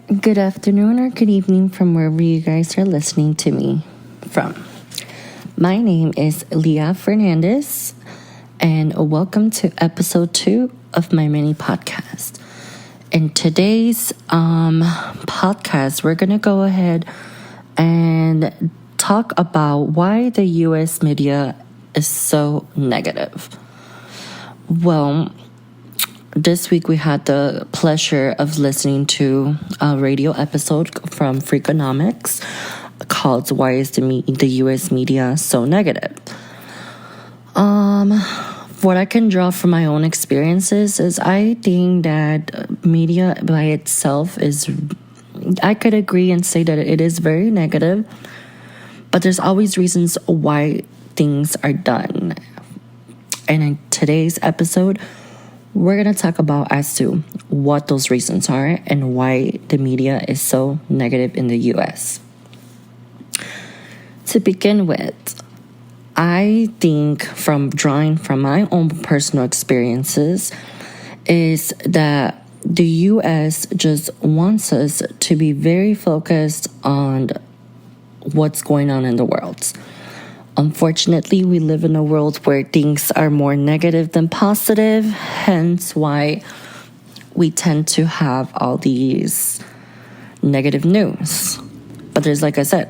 Good afternoon or good evening from wherever you guys are listening to me from. My name is Leah Fernandez, and welcome to episode 2 of my mini podcast. In today's podcast, we're going to go ahead and talk about why the U.S. media is so negative. Well, this week we had the pleasure of listening to a radio episode from Freakonomics called "Why is the U.S. media so negative?" What I can draw from my own experiences is I think that media by itself I could agree and say that it is very negative, but there's always reasons why things are done. And in today's episode, we're going to talk about as to what those reasons are and why the media is so negative in the U.S. To begin with, I think from drawing from my own personal experiences is that the U.S. just wants us to be very focused on what's going on in the world. Unfortunately, we live in a world where things are more negative than positive, hence why we tend to have all these negative news. But like I said,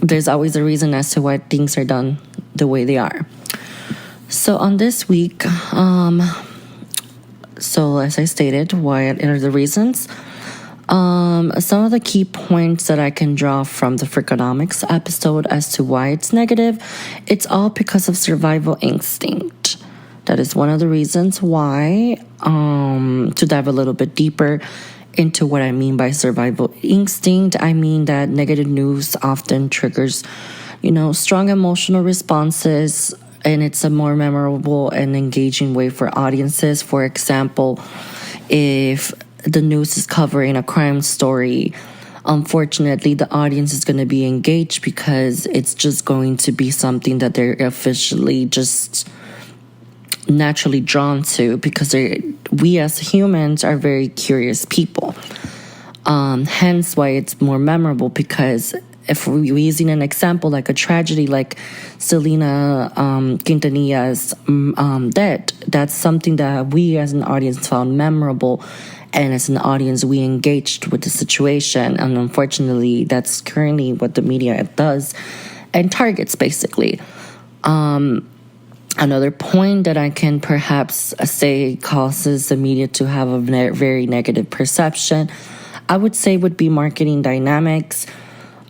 there's always a reason as to why things are done the way they are. So on this week, so as I stated, what are the reasons? Some of the key points that I can draw from the Freakonomics episode as to why it's negative, it's all because of survival instinct. That is one of the reasons why, to dive a little bit deeper into what I mean by survival instinct, I mean that negative news often triggers, strong emotional responses, and it's a more memorable and engaging way for audiences. For example, if the news is covering a crime story, unfortunately, the audience is going to be engaged because it's just going to be something that they're officially just naturally drawn to because we as humans are very curious people. Hence why it's more memorable, because if we're using an example like a tragedy like Selena Quintanilla's death, that's something that we as an audience found memorable. And as an audience, we engaged with the situation. And unfortunately, that's currently what the media does and targets, basically. Another point that I can perhaps say causes the media to have a very negative perception, I would say, would be marketing dynamics.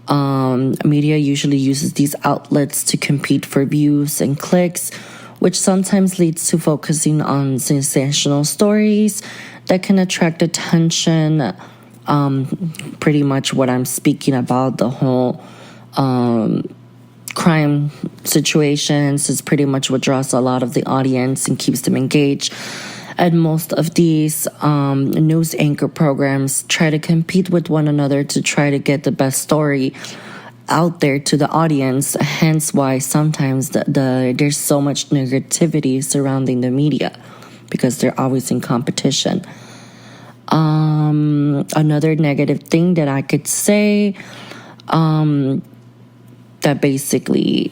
Media usually uses these outlets to compete for views and clicks, which sometimes leads to focusing on sensational stories that can attract attention. Pretty much what I'm speaking about, the whole crime situations, is pretty much what draws a lot of the audience and keeps them engaged. And most of these news anchor programs try to compete with one another to try to get the best story out there to the audience, hence why sometimes there's so much negativity surrounding the media, because they're always in competition. Another negative thing that I could say that basically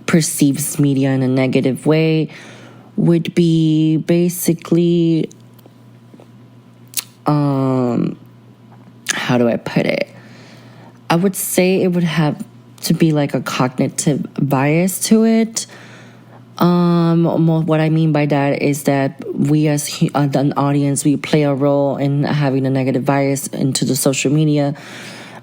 perceives media in a negative way would be basically, how do I put it? I would say it would have to be like a cognitive bias to it. What I mean by that is that we as an audience, we play a role in having a negative bias into the social media,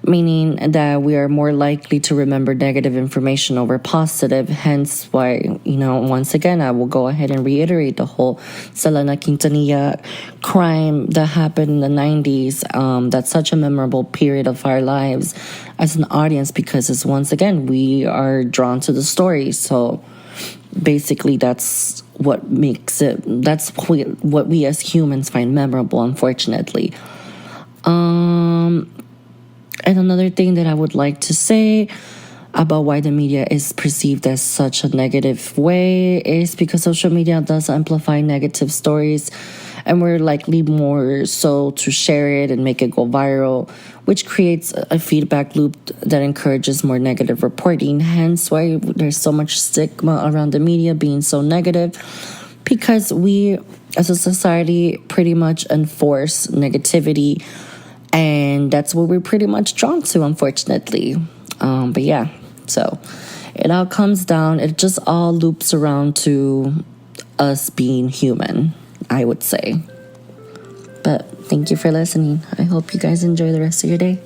meaning that we are more likely to remember negative information over positive. Hence why, once again, I will go ahead and reiterate the whole Selena Quintanilla crime that happened in the 90s. That's such a memorable period of our lives as an audience, because it's, once again, we are drawn to the story. So basically that's what makes it, that's what we as humans find memorable, unfortunately. And another thing that I would like to say about why the media is perceived as such a negative way is because social media does amplify negative stories and we're likely more so to share it and make it go viral, which creates a feedback loop that encourages more negative reporting. Hence why there's so much stigma around the media being so negative, because we as a society pretty much enforce negativity, and that's what we're pretty much drawn to, unfortunately. But yeah, so it all comes down, it just all loops around to us being human, I would say. But thank you for listening. I hope you guys enjoy the rest of your day.